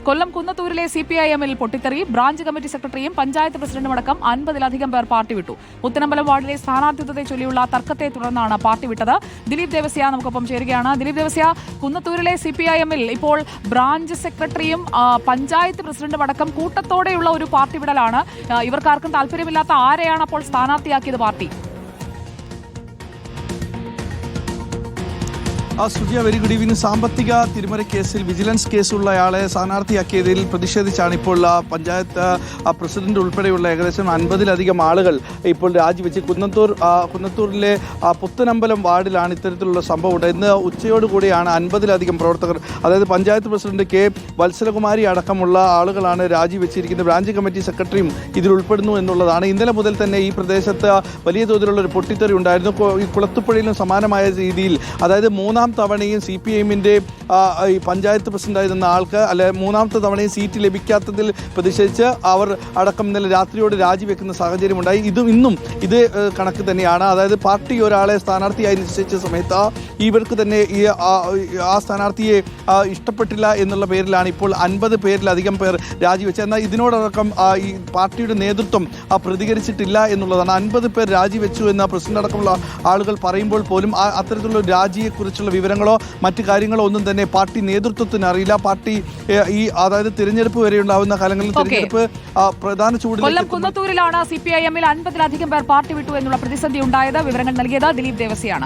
കൊല്ലം കുന്നത്തൂരിലെ CPIM-ൽ പൊട്ടിത്തെറി. Branch committee സെക്രട്ടറിയും പഞ്ചായത്ത് പ്രസിഡന്റുമടക്കം 50-ലധികം പേർ പാർട്ടി വിട്ടു. പുത്തനമ്പലം വാർഡിലെ സ്ഥാനാർത്ഥിത്വത്തെ ചൊല്ലിയുള്ള തർക്കത്തെ തുടർന്നാണ് പാർട്ടി വിട്ടത്. ദിലീപ് ദേവസ്യ നമുക്കൊപ്പം ചേരുകയാണ്. ദിലീപ് ദേവസ്യ, കുന്നത്തൂരിലെ CPIM-ൽ ഇപ്പോൾ ബ്രാഞ്ച് സെക്രട്ടറിയും പഞ്ചായത്ത് പ്രസിഡന്റും അടക്കം കൂട്ടത്തോടെയുള്ള ഒരു പാർട്ടി വിടലാണ്. ഇവർക്കാർക്കും താല്പര്യമില്ലാത്ത ആരെയാണ് അപ്പോൾ സ്ഥാനാർത്ഥിയാക്കിയത് പാർട്ടി? Sujiya, very good evening. സാമ്പത്തിക തിരിമറി കേസിൽ വിജിലൻസ് കേസുള്ളയാളെ സ്ഥാനാർത്ഥിയാക്കിയതിൽ പ്രതിഷേധിച്ചാണ് ഇപ്പോൾ പഞ്ചായത്ത് പ്രസിഡന്റ് ഉൾപ്പെടെയുള്ള ഏകദേശം 50-ലധികം ആളുകൾ ഇപ്പോൾ രാജിവെച്ച് കുന്നത്തൂരിലെ പുത്തനമ്പലം വാർഡിലാണ് ഇത്തരത്തിലുള്ള സംഭവം ഉണ്ട്. ഇന്ന് ഉച്ചയോടുകൂടിയാണ് 50-ലധികം പ്രവർത്തകർ, അതായത് പഞ്ചായത്ത് പ്രസിഡന്റ് K. വത്സലകുമാരി അടക്കമുള്ള ആളുകളാണ് രാജിവെച്ചിരിക്കുന്നത്. ബ്രാഞ്ച് കമ്മിറ്റി സെക്രട്ടറിയും ഇതിൽ ഉൾപ്പെടുന്നു എന്നുള്ളതാണ്. ഇന്നലെ മുതൽ തന്നെ ഈ പ്രദേശത്ത് വലിയ തോതിലുള്ള ഒരു പൊട്ടിത്തെറി ഉണ്ടായിരുന്നു. ഈ കുളത്തുപ്പുഴയിലും സമാനമായ രീതിയിൽ, അതായത് മൂന്നാം തവണയും CPIM-ന്റെ ഈ പഞ്ചായത്ത് പ്രസിഡന്റായിരുന്ന ആൾക്ക് മൂന്നാമത്തെ തവണയും സീറ്റ് ലഭിക്കാത്തതിൽ പ്രതിഷേധിച്ച് അവർ അടക്കം ഇന്നലെ രാത്രിയോട് രാജിവെക്കുന്ന സാഹചര്യമുണ്ടായി. ഇന്നും ഇത് കണക്ക് തന്നെയാണ്. അതായത് പാർട്ടി ഒരാളെ സ്ഥാനാർത്ഥിയായി നിശ്ചയിച്ച സമയത്ത് ഇവർക്ക് തന്നെ ആ സ്ഥാനാർത്ഥിയെ ഇഷ്ടപ്പെട്ടില്ല എന്നുള്ള പേരിലാണ് ഇപ്പോൾ 50 പേരിലധികം പേർ രാജിവെച്ചത്. എന്നാൽ ഇതിനോടക്കം ഈ പാർട്ടിയുടെ നേതൃത്വം പ്രതികരിച്ചിട്ടില്ല എന്നുള്ളതാണ്. 50 പേർ രാജിവെച്ചു എന്ന പ്രസിഡന്റ് അടക്കമുള്ള ആളുകൾ പറയുമ്പോൾ പോലും അത്തരത്തിലുള്ള രാജിയെക്കുറിച്ചുള്ള വിവരങ്ങളോ മറ്റു കാര്യങ്ങളോ ഒന്നും തന്നെ പാർട്ടി നേതൃത്വത്തിന് അറിയില്ല. പാർട്ടി അതായത് തിരഞ്ഞെടുപ്പ് വരെ ഉണ്ടാവുന്ന കാലങ്ങളിൽ തിരഞ്ഞെടുപ്പ് പ്രധാന ചൂടിൽ കുന്നത്തൂരിലാണ് CPIM-ൽ 50-ലധികം പേർ പാർട്ടി വിട്ടു എന്നുള്ള പ്രതിസന്ധി ഉണ്ടായത്. വിവരങ്ങൾ നൽകിയത് ദിലീപ് ദേവസ്യാണ്.